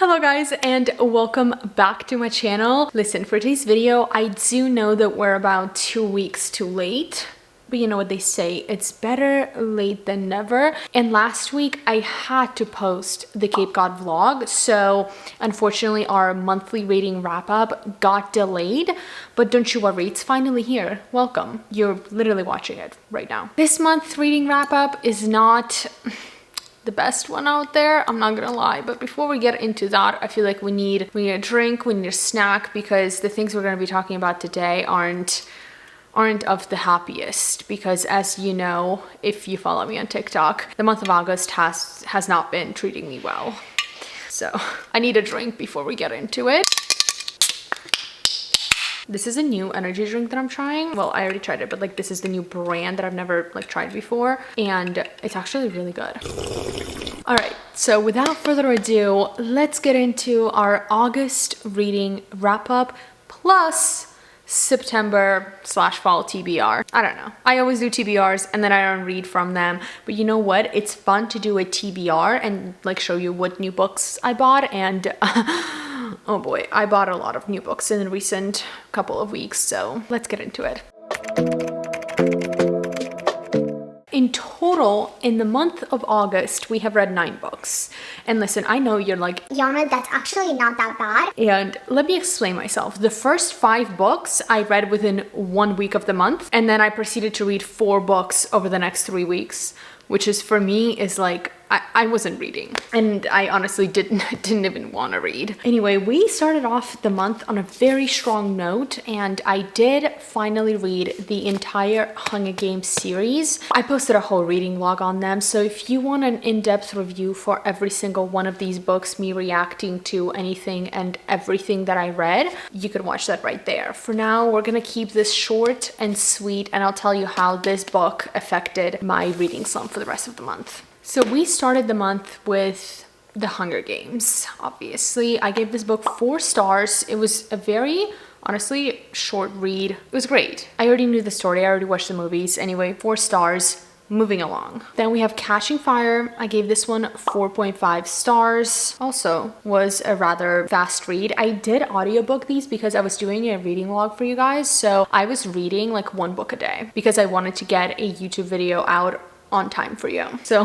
Hello guys, and welcome back to my channel. Listen, for today's video, I do know that we're about 2 weeks too late, but you know what they say, it's better late than never. And last week I had to post the Cape Cod vlog, so unfortunately our monthly reading wrap-up got delayed, but don't you worry, it's finally here. Welcome. You're literally watching it right now. This month's reading wrap-up is not the best one out there, I'm not gonna lie, but before we get into that, I feel like we need a drink, we need a snack, because the things we're gonna be talking about today aren't of the happiest, because as you know, if you follow me on TikTok, the month of August has not been treating me well. So I need a drink before we get into it. This is a new energy drink that I'm trying. Well, I already tried it, but like this is the new brand that I've never like tried before, and it's actually really good. All right, so without further ado, let's get into our August reading wrap up plus September/fall TBR. I don't know. I always do TBRs and then I don't read from them, but you know what? It's fun to do a TBR and like show you what new books I bought, and oh boy, I bought a lot of new books in the recent couple of weeks, so let's get into it. In total, in the month of August, we have read 9 books. And listen, I know you're like, Yana, that's actually not that bad. And let me explain myself. The first 5 books I read within 1 week of the month, and then I proceeded to read 4 books over the next 3 weeks, which is for me is like, I wasn't reading, and I honestly didn't even want to read. Anyway, we started off the month on a very strong note, and I did finally read the entire Hunger Games series. I posted a whole reading vlog on them, so if you want an in-depth review for every single one of these books, me reacting to anything and everything that I read, you could watch that right there. For now, we're gonna keep this short and sweet, and I'll tell you how this book affected my reading slump for the rest of the month. So we started the month with The Hunger Games, obviously. I gave this book 4 stars. It was a very, honestly, short read. It was great. I already knew the story. I already watched the movies. Anyway, 4 stars. Moving along. Then we have Catching Fire. I gave this one 4.5 stars. Also was a rather fast read. I did audiobook these because I was doing a reading log for you guys. So I was reading like 1 book a day because I wanted to get a YouTube video out on time for you. So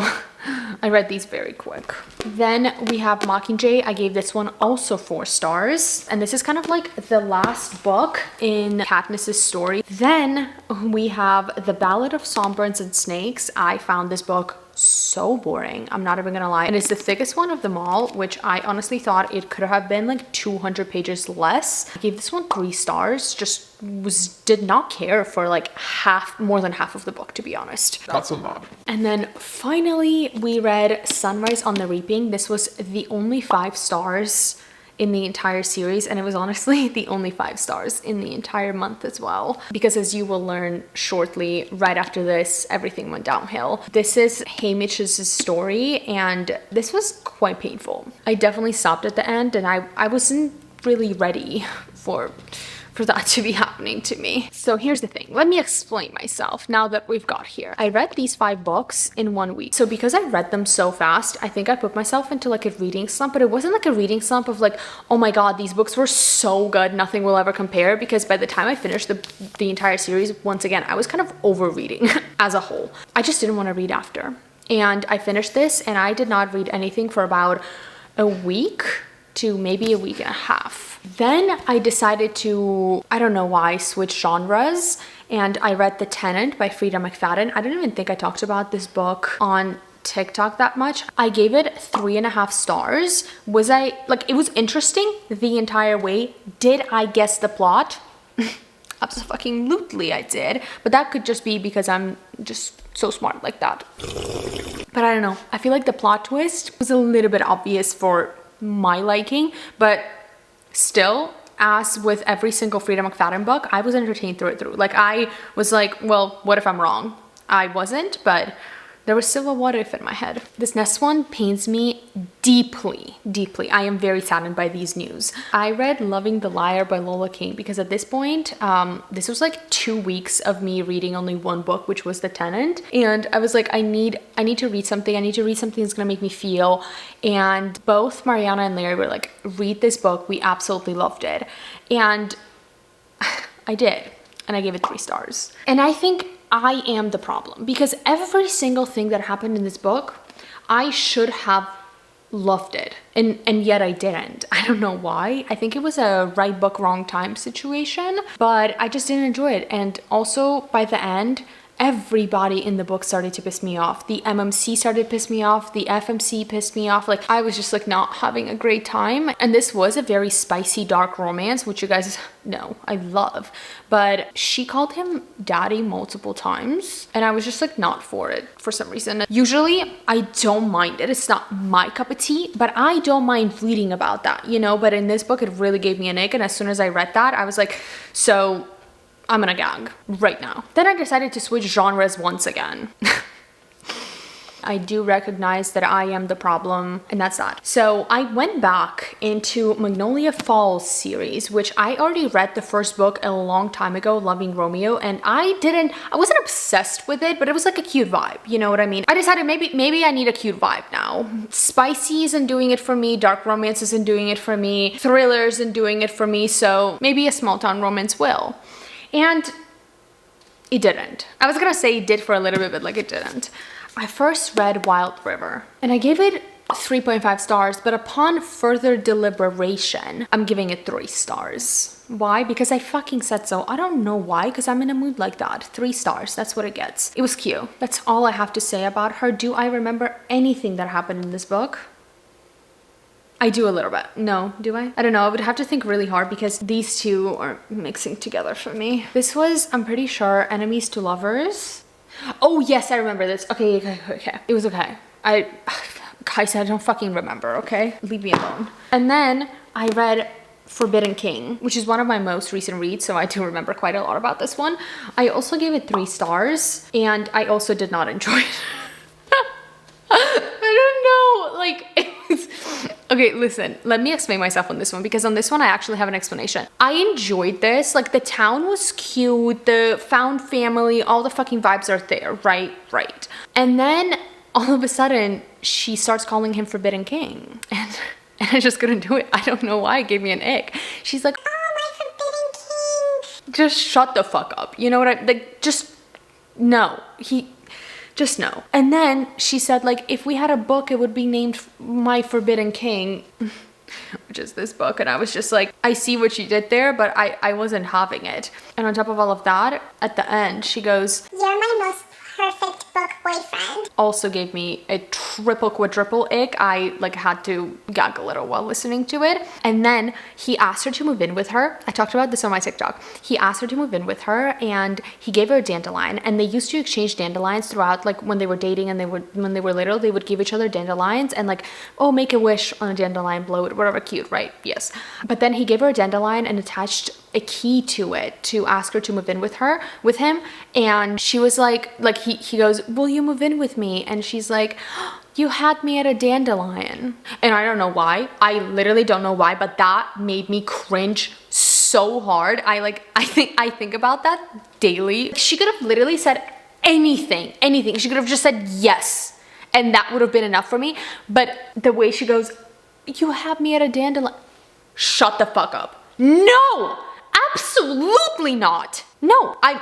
I read these very quick. Then we have Mockingjay. I gave this one also 4 stars. And this is kind of like the last book in Katniss's story. Then we have The Ballad of Songbirds and Snakes. I found this book so boring, I'm not even gonna lie, and it's the thickest one of them all, which I honestly thought it could have been like 200 pages less. I gave this one 3 stars. Just did not care for like more than half of the book, to be honest. That's a lot. And then finally we read Sunrise on the Reaping. This was the only 5 stars in the entire series, and it was honestly the only 5 stars in the entire month as well, because as you will learn shortly, right after this everything went downhill. This is Hamish's story, and this was quite painful. I definitely stopped at the end, and I wasn't really ready for that to be happening to me. So here's the thing, let me explain myself now that we've got here. I read these 5 books in 1 week. So because I read them so fast, I think I put myself into like a reading slump, but it wasn't like a reading slump of like, oh my god, these books were so good, nothing will ever compare, because by the time I finished the entire series, once again, I was kind of over reading as a whole. I just didn't want to read after. And I finished this, and I did not read anything for about a week to maybe a week and a half. Then I decided to, I don't know why, switch genres, and I read The Tenant by Frida McFadden. I don't even think I talked about this book on TikTok that much. I gave it 3.5 stars. It was interesting the entire way. Did I guess the plot? Absolutely I did, but that could just be because I'm just so smart like that. But I don't know, I feel like the plot twist was a little bit obvious for my liking, but still, as with every single Frida McFadden book, I was entertained through it through. Like, I was like, well, what if I'm wrong? I wasn't, but There was still a what if in my head. This next one pains me deeply, deeply. I am very saddened by these news. I read Loving the Liar by Lola King because at this point, this was like 2 weeks of me reading only one book, which was The Tenant. And I was like, I need to read something. I need to read something that's gonna make me feel. And both Mariana and Larry were like, read this book. We absolutely loved it. And I did. And I gave it 3 stars. And I think I am the problem because every single thing that happened in this book, I should have loved it. And yet I didn't. I don't know why. I think it was a right book, wrong time situation, but I just didn't enjoy it. And also by the end, everybody in the book started to piss me off. The MMC started to piss me off. The FMC pissed me off. Like I was just like not having a great time. And this was a very spicy, dark romance, which you guys know I love. But she called him daddy multiple times. And I was just like not for it for some reason. Usually I don't mind it. It's not my cup of tea, but I don't mind reading about that, you know? But in this book, it really gave me an ick. And as soon as I read that, I was like, so I'm gonna gag right now. Then I decided to switch genres once again. I do recognize that I am the problem, and that's that. So I went back into Magnolia Falls series, which I already read the first book a long time ago, Loving Romeo, and I wasn't obsessed with it, but it was like a cute vibe, you know what I mean? I decided maybe I need a cute vibe now. Spicy isn't doing it for me, dark romance isn't doing it for me, thriller isn't doing it for me, so maybe a small town romance will. And it didn't. I was gonna say it did for a little bit, but like it didn't. I first read Wild River and I gave it 3.5 stars, but upon further deliberation, I'm giving it 3 stars. Why? Because I fucking said so. I don't know why, because I'm in a mood like that. 3 stars, that's what it gets. It was cute. That's all I have to say about her. Do I remember anything that happened in this book? I do a little bit. No, do I? I don't know. I would have to think really hard because these two are mixing together for me. This was, I'm pretty sure, Enemies to Lovers. Oh, yes, I remember this. Okay. It was okay. Guys, I don't fucking remember, okay? Leave me alone. And then I read Forbidden King, which is one of my most recent reads, so I do remember quite a lot about this one. I also gave it 3 stars, and I also did not enjoy it. I don't know, like, okay, listen, let me explain myself on this one, because on this one I actually have an explanation. I enjoyed this, like the town was cute, the found family, all the fucking vibes are there, right? And then all of a sudden she starts calling him Forbidden King, and I just couldn't do it. I don't know why, it gave me an ick. She's like, oh, my Forbidden King. Just shut the fuck up, you know what like, just, no, just no. And then she said, like, if we had a book, it would be named My Forbidden King, which is this book. And I was just like, I see what she did there, but I wasn't having it. And on top of all of that, at the end, she goes, you're my most perfect book boyfriend. Also gave me a triple, quadruple ick. I like had to gag a little while listening to it. And then he asked her to move in with her. I talked about this on my TikTok. He asked her to move in with her and he gave her a dandelion, and they used to exchange dandelions throughout, like when they were dating and when they were little, they would give each other dandelions and like, oh, make a wish on a dandelion, blow it, whatever, cute, right? Yes. But then he gave her a dandelion and attached a key to it to ask her to move in with him. And she was like he goes, will you move in with me? And she's like, you had me at a dandelion. And I don't know why. I literally don't know why, but that made me cringe so hard. I think about that daily. She could have literally said anything. She could have just said yes, and that would have been enough for me. But the way she goes, you had me at a dandelion. Shut the fuck up. No, absolutely not. No, I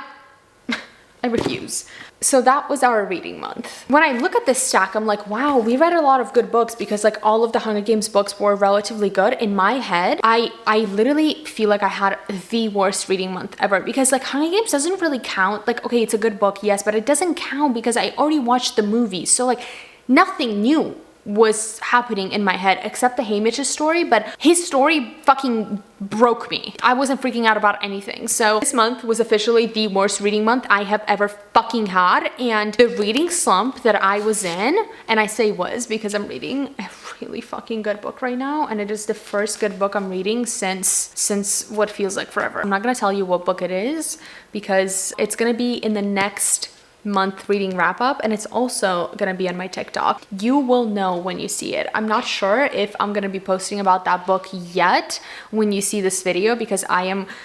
refuse. So that was our reading month. When I look at this stack, I'm like, wow, we read a lot of good books, because like all of the Hunger Games books were relatively good. In my head, I literally feel like I had the worst reading month ever, because like Hunger Games doesn't really count. Like, okay, it's a good book, yes, but it doesn't count because I already watched the movies. So like nothing new was happening in my head except the Haymitch's story, but his story fucking broke me. I wasn't freaking out about anything. So this month was officially the worst reading month I have ever fucking had, and the reading slump that I was in, and I say was because I'm reading a really fucking good book right now, and it is the first good book I'm reading since what feels like forever. I'm not gonna tell you what book it is because it's gonna be in the next month reading wrap up, and it's also gonna be on my TikTok. You will know when you see it. I'm not sure if I'm gonna be posting about that book yet when you see this video, because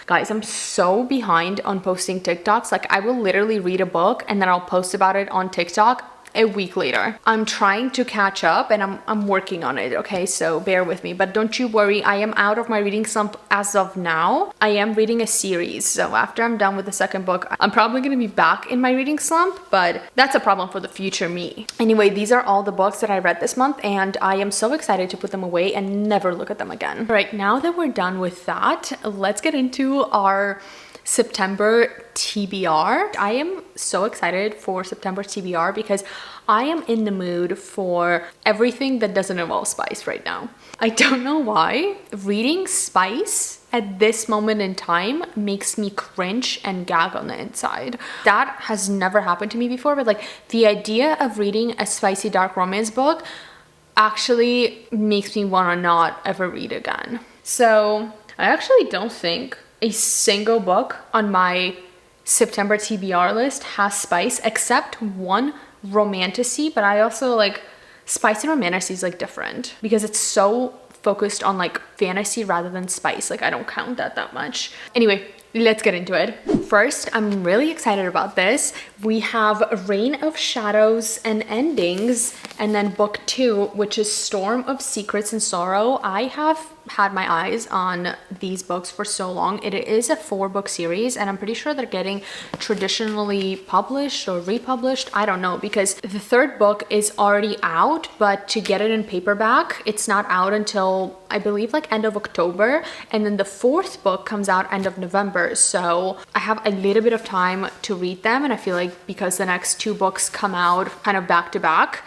guys, I'm so behind on posting TikToks. Like, I will literally read a book and then I'll post about it on TikTok a week later. I'm trying to catch up and I'm working on it, okay? So bear with me, but don't you worry, I am out of my reading slump as of now. I am reading a series, so after I'm done with the second book, I'm probably gonna be back in my reading slump, but that's a problem for the future me. Anyway, these are all the books that I read this month, and I am so excited to put them away and never look at them again. All right, now that we're done with that, let's get into our September TBR. I am so excited for September TBR because I am in the mood for everything that doesn't involve spice right now. I don't know why. Reading spice at this moment in time makes me cringe and gag on the inside. That has never happened to me before, but like the idea of reading a spicy dark romance book actually makes me want to not ever read again. So I actually don't think a single book on my September TBR list has spice except one romantasy, but I also like spice and romantasy is like different because it's so focused on like fantasy rather than spice. Like I don't count that much. Anyway, let's get into it. First, I'm really excited about this. We have Reign of Shadows and Endings, and then book 2, which is Storm of Secrets and Sorrow. I have had my eyes on these books for so long. It is a 4-book series, and I'm pretty sure they're getting traditionally published or republished. I don't know, because the 3rd book is already out, but to get it in paperback, it's not out until I believe like end of October, and then the 4th book comes out end of November. So I have a little bit of time to read them, and I feel like because the next 2 books come out kind of back to back,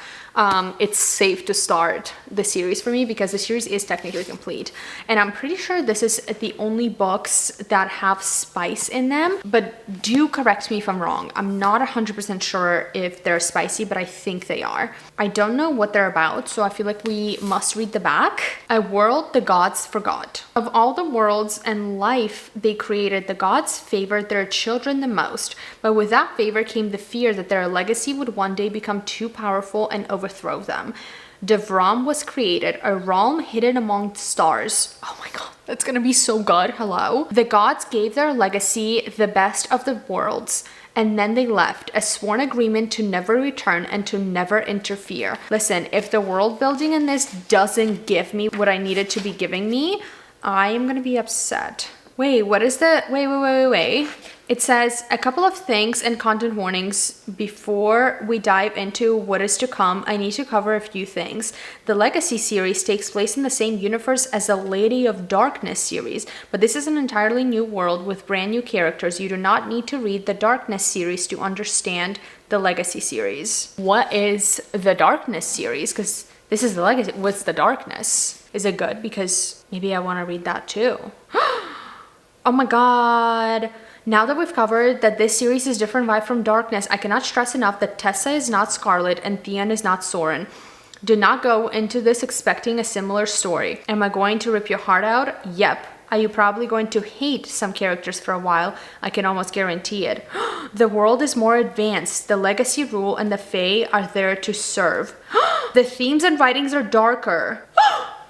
it's safe to start the series for me because the series is technically complete. And I'm pretty sure this is the only books that have spice in them, but do correct me if I'm wrong. I'm not 100% sure if they're spicy, but I think they are. I don't know what they're about, so I feel like we must read the back. A world the gods forgot. Of all the worlds and life they created, the gods favored their children the most, but with that favor came the fear that their legacy would one day become too powerful and overthrow them. Devram was created, a realm hidden among stars. Oh my god, that's gonna be so good. Hello. The gods gave their legacy the best of the worlds, and then they left, a sworn agreement to never return and to never interfere. Listen, if the world building in this doesn't give me what I needed to be giving me, I am gonna be upset. Wait, what is the... Wait. It says a couple of things and content warnings before we dive into what is to come. I need to cover a few things. The Legacy series takes place in the same universe as the Lady of Darkness series, but this is an entirely new world with brand new characters. You do not need to read the Darkness series to understand the Legacy series. What is the Darkness series? Because this is the Legacy. What's the Darkness? Is it good? Because maybe I want to read that too. Oh my god. Now that we've covered that this series is different vibe from Darkness, I cannot stress enough that Tessa is not Scarlet and Theon is not Soren. Do not go into this expecting a similar story. Am I going to rip your heart out? Yep. Are you probably going to hate some characters for a while? I can almost guarantee it. The world is more advanced. The Legacy rule and the Fae are there to serve. The themes and writings are darker.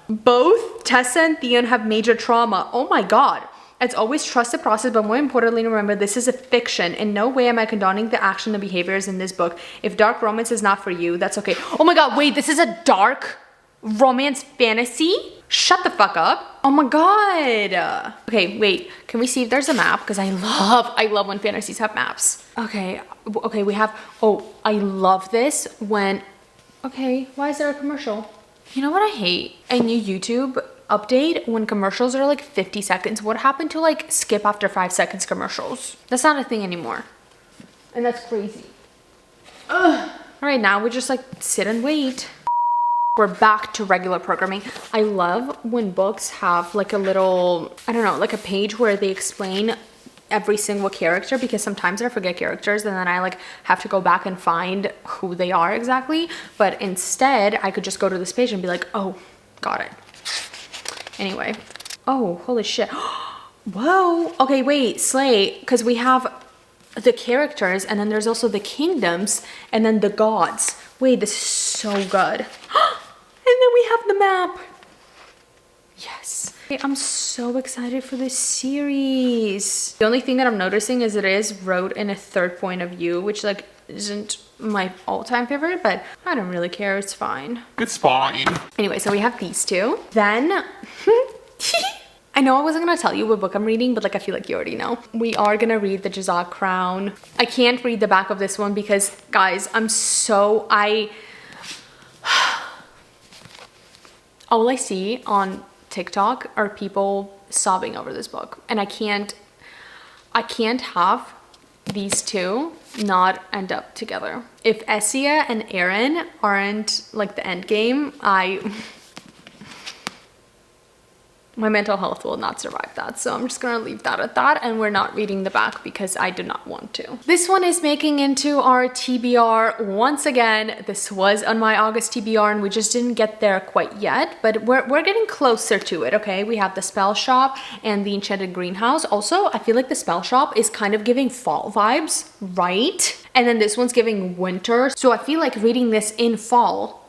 Both Tessa and Theon have major trauma. Oh my god. As always, trust the process, but more importantly, remember this is a fiction. In no way am I condoning the action and behaviors in this book. If dark romance is not for you, that's okay. Oh my god, wait, this is a dark romance fantasy? Shut the fuck up. Oh my god. Okay, wait, can we see if there's a map? Because I love when fantasies have maps. Okay, we have, oh, I love this when, okay, why is there a commercial? You know what I hate? A new YouTube update when commercials are like 50 seconds. What happened to like skip after 5 seconds commercials? That's not a thing anymore. And that's crazy. Ugh. All right, now we just like sit and wait. We're back to regular programming. I love when books have like a little, I don't know, like a page where they explain every single character, because sometimes I forget characters and then I like have to go back and find who they are exactly. But instead, I could just go to this page and be like, oh, got it. Anyway. Oh, holy shit. Whoa. Okay, wait, slay. Because we have the characters, and then there's also the kingdoms, and then the gods. Wait, this is so good. And then we have the map. Yes. I'm so excited for this series. The only thing that I'm noticing is it is wrote in a third point of view, which like isn't my all-time favorite, but I don't really care. It's fine. It's fine. Anyway, so we have these two. Then I know I wasn't gonna tell you what book I'm reading, but like I feel like you already know. We are gonna read The Jazak Crown. I can't read the back of this one because guys, all I see on TikTok are people sobbing over this book, and I can't have these two not end up together. If Essia and Aaron aren't like the end game, my mental health will not survive that. So I'm just gonna leave that at that, and we're not reading the back because I do not want to. This one is making into our TBR once again. This was on my August TBR and we just didn't get there quite yet, but we're getting closer to it, okay? We have the Spell Shop and the Enchanted Greenhouse. Also, I feel like the Spell Shop is kind of giving fall vibes, right? And then this one's giving winter. So I feel like reading this in fall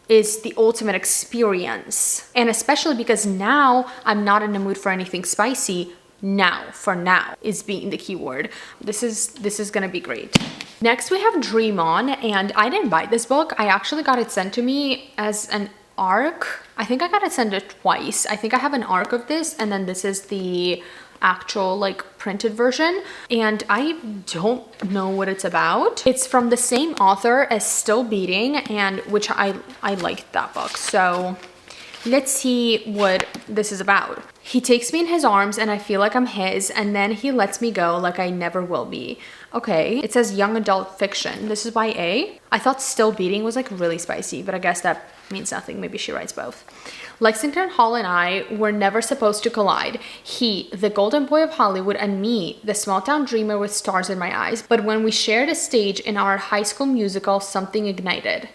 is the ultimate experience. And especially because now I'm not in the mood for anything spicy. Now, for now, is being the keyword. This is gonna be great. Next we have Dream On, and I didn't buy this book. I actually got it sent to me as an ARC. I think I got it sent twice. I think I have an ARC of this, and then this is the actual like printed version, and I don't know what it's about. It's from the same author as Still Beating, and which I liked that book. So let's see what this is about. He takes me in his arms and I feel like I'm his, and then he lets me go like I never will be. Okay, it says young adult fiction. This is by A. I thought Still Beating was like really spicy, but I guess that means nothing. Maybe she writes both. Lexington Hall and I were never supposed to collide. He, the golden boy of Hollywood, and me, the small town dreamer with stars in my eyes. But when we shared a stage in our high school musical, something ignited.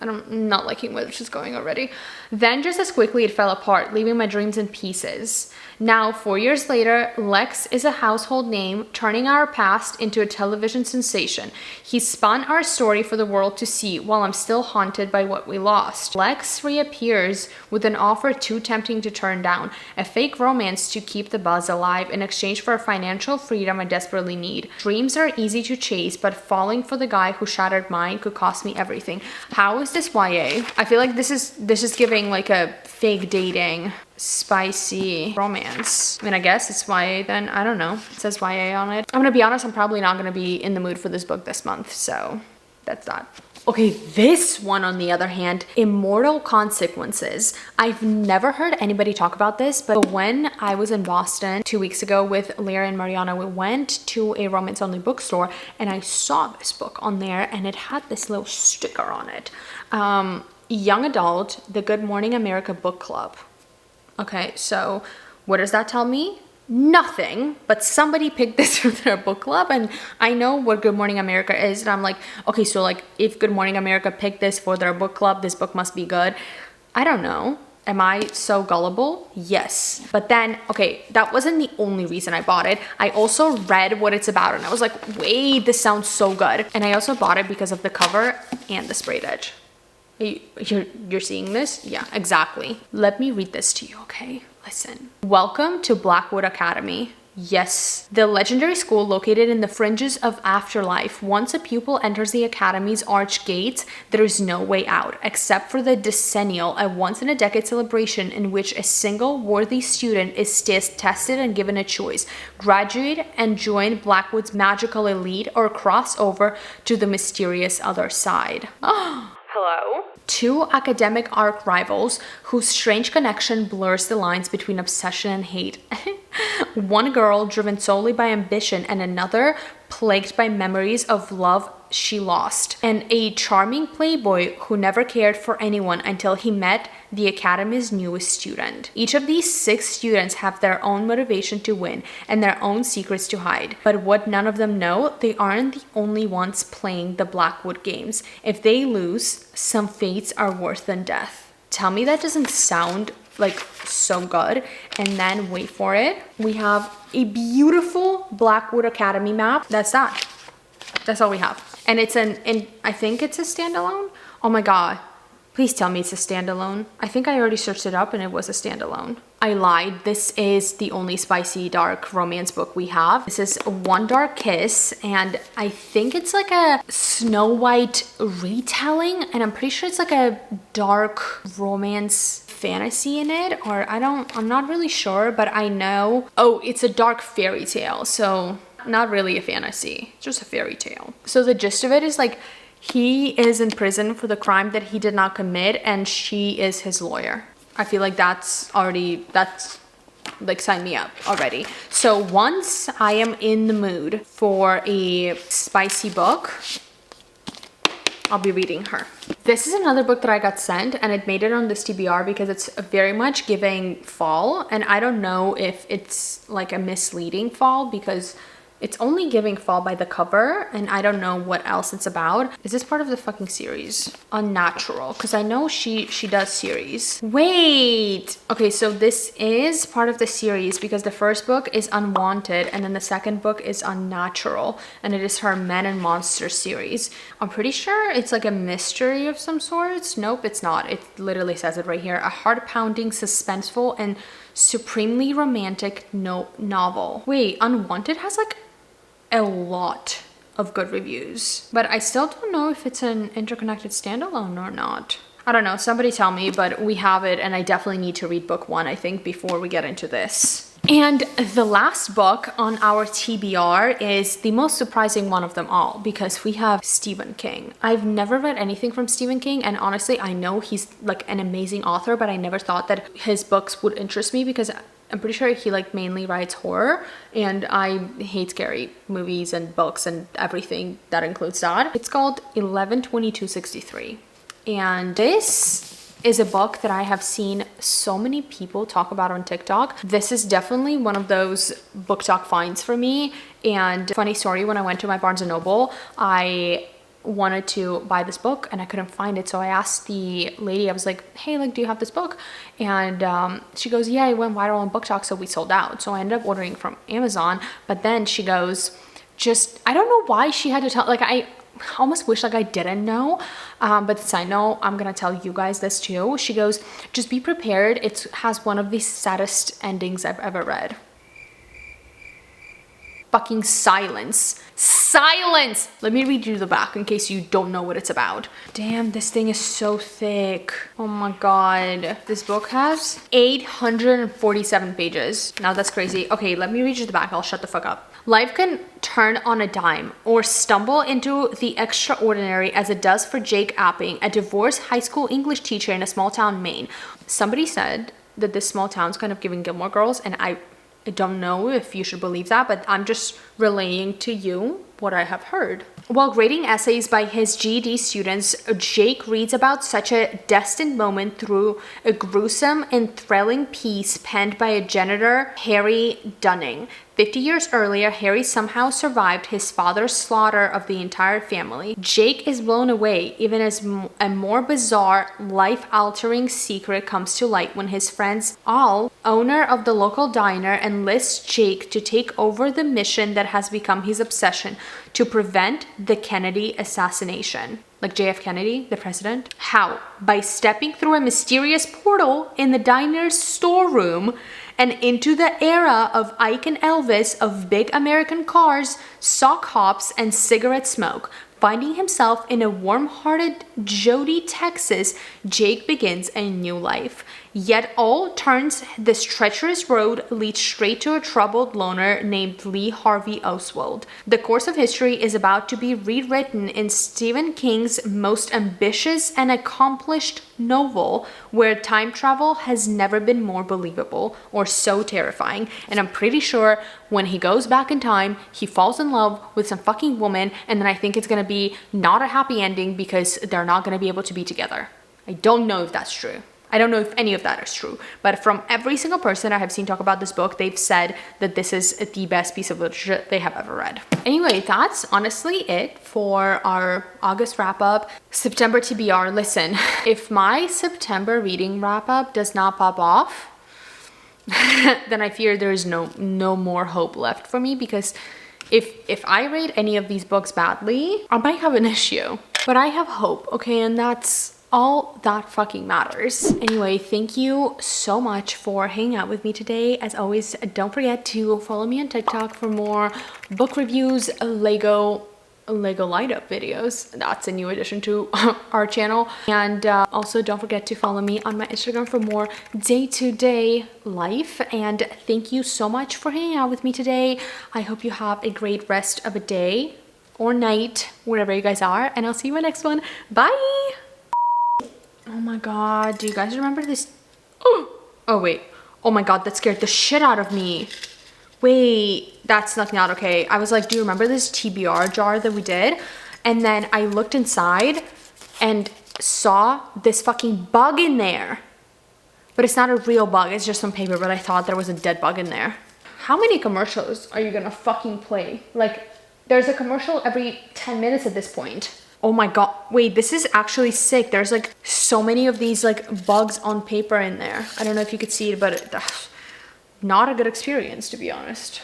I'm not liking where this is going already. Then just as quickly it fell apart, leaving my dreams in pieces. Now, 4 years later, Lex is a household name, turning our past into a television sensation. He spun our story for the world to see while I'm still haunted by what we lost. Lex reappears with an offer too tempting to turn down, a fake romance to keep the buzz alive in exchange for a financial freedom I desperately need. Dreams are easy to chase, but falling for the guy who shattered mine could cost me everything. How is this YA? I feel like this is giving like a fake dating, spicy romance. I mean, I guess it's YA then. I don't know. It says YA on it. I'm gonna be honest, I'm probably not gonna be in the mood for this book this month, so that's that. Okay, this one on the other hand, Immortal Consequences. I've never heard anybody talk about this, but when I was in Boston 2 weeks ago with Lyra and Mariana, we went to a romance-only bookstore and I saw this book on there and it had this little sticker on it. Young adult, the Good Morning America book club. Okay, so what does that tell me? Nothing, but somebody picked this for their book club, and I know what Good Morning America is, and I'm like, okay, so like if Good Morning America picked this for their book club, this book must be good. I don't know. Am I so gullible? Yes. But then, okay, that wasn't the only reason I bought it. I also read what it's about and I was like, wait, this sounds so good. And I also bought it because of the cover and the sprayed edge. You're seeing this? Yeah, exactly. Let me read this to you, okay? Listen. Welcome to Blackwood Academy. Yes, the legendary school located in the fringes of afterlife. Once a pupil enters the academy's arch gates, there is no way out, except for the decennial, a once-in-a-decade celebration in which a single worthy student is tested and given a choice: graduate and join Blackwood's magical elite, or cross over to the mysterious other side. Hello? Two academic arch rivals whose strange connection blurs the lines between obsession and hate. One girl driven solely by ambition, and another plagued by memories of love she lost. And a charming playboy who never cared for anyone until he met the academy's newest student. Each of these 6 students have their own motivation to win and their own secrets to hide. But what none of them know, they aren't the only ones playing the Blackwood games. If they lose, some fates are worse than death. Tell me that doesn't sound like so good. And then wait for it, we have a beautiful Blackwood Academy map. That's all we have. And it's I think it's a standalone. Oh my god, please tell me it's a standalone. I think I already searched it up and it was a standalone. I lied. This is the only spicy dark romance book we have. This is One Dark Kiss, and I think it's like a Snow White retelling, and I'm pretty sure it's like a dark romance fantasy in it, or I'm not really sure, but I know, oh, it's a dark fairy tale, so not really a fantasy, just a fairy tale. So the gist of it is like, he is in prison for the crime that he did not commit, and she is his lawyer. I feel like that's like, sign me up already. So once I am in the mood for a spicy book, I'll be reading her. This is another book that I got sent, and it made it on this TBR because it's very much giving fall, and I don't know if it's like a misleading fall because it's only giving fall by the cover, and I don't know what else it's about. Is this part of the fucking series? Unnatural, because I know she does series. Wait! Okay, so this is part of the series because the first book is Unwanted, and then the second book is Unnatural, and it is her Men and Monsters series. I'm pretty sure it's like a mystery of some sorts. Nope, it's not. It literally says it right here. A heart-pounding, suspenseful, and supremely romantic novel. Wait, Unwanted has like a lot of good reviews, but I still don't know if it's an interconnected standalone or not. I don't know, somebody tell me, but we have it, and I definitely need to read book 1, I think, before we get into this. And the last book on our TBR is the most surprising one of them all, because we have Stephen King. I've never read anything from Stephen King, and honestly, I know he's like an amazing author, but I never thought that his books would interest me because I'm pretty sure he like mainly writes horror, and I hate scary movies and books and everything that includes that. It's called 11/22/63, and this is a book that I have seen so many people talk about on TikTok. This is definitely one of those book talk finds for me. And funny story, when I went to my Barnes & Noble, I wanted to buy this book and I couldn't find it, so I asked the lady, I was like, hey, like, do you have this book? And she goes, yeah, it went viral on Book Talk, so we sold out. So I ended up ordering from Amazon, but then she goes, I don't know why she had to tell, like, I almost wish like I didn't know, but since I know, I'm gonna tell you guys this too. She goes, just be prepared, it has one of the saddest endings I've ever read. Fucking silence. Let me read you the back in case you don't know what it's about. Damn, this thing is so thick. Oh my god. This book has 847 pages. Now that's crazy. Okay, let me read you the back. I'll shut the fuck up. Life can turn on a dime or stumble into the extraordinary as it does for Jake Apping, a divorced high school English teacher in a small town, Maine. Somebody said that this small town's kind of giving Gilmore Girls, and I don't know if you should believe that, but I'm just relaying to you what I have heard. While grading essays by his GED students, Jake reads about such a destined moment through a gruesome and thrilling piece penned by a janitor, Harry Dunning. 50 years earlier, Harry somehow survived his father's slaughter of the entire family. Jake is blown away, even as a more bizarre, life-altering secret comes to light when his friends Al, owner of the local diner, enlists Jake to take over the mission that has become his obsession, to prevent the Kennedy assassination. Like JF Kennedy, the president. How? By stepping through a mysterious portal in the diner's storeroom and into the era of Ike and Elvis, of big American cars, sock hops, and cigarette smoke. Finding himself in a warm-hearted Jody, Texas, Jake begins a new life. Yet all turns, this treacherous road leads straight to a troubled loner named Lee Harvey Oswald. The course of history is about to be rewritten in Stephen King's most ambitious and accomplished novel, where time travel has never been more believable or so terrifying. And I'm pretty sure when he goes back in time, he falls in love with some fucking woman, and then I think it's gonna be not a happy ending because they're not gonna be able to be together. I don't know if that's true. I don't know if any of that is true, but from every single person I have seen talk about this book, they've said that this is the best piece of literature they have ever read. Anyway, that's honestly it for our August wrap up. September TBR. Listen, if my September reading wrap up does not pop off, then I fear there is no more hope left for me, because if I rate any of these books badly, I might have an issue. But I have hope, okay? And that's all that fucking matters. Anyway, thank you so much for hanging out with me today. As always, don't forget to follow me on TikTok for more book reviews, Lego light up videos. That's a new addition to our channel. And also don't forget to follow me on my Instagram for more day-to-day life. And thank you so much for hanging out with me today. I hope you have a great rest of a day or night, wherever you guys are, and I'll see you in my next one. Bye. Oh my god, do you guys remember this? Oh wait, oh my god, that scared the shit out of me. Wait, that snuck me out. Okay, I was like, do you remember this TBR jar that we did? And then I looked inside and saw this fucking bug in there. But it's not a real bug, it's just some paper, but I thought there was a dead bug in there. How many commercials are you gonna fucking play? Like, there's a commercial every 10 minutes at this point. Oh my god, wait, this is actually sick. There's like so many of these like bugs on paper in there. I don't know if you could see it, but not a good experience, to be honest.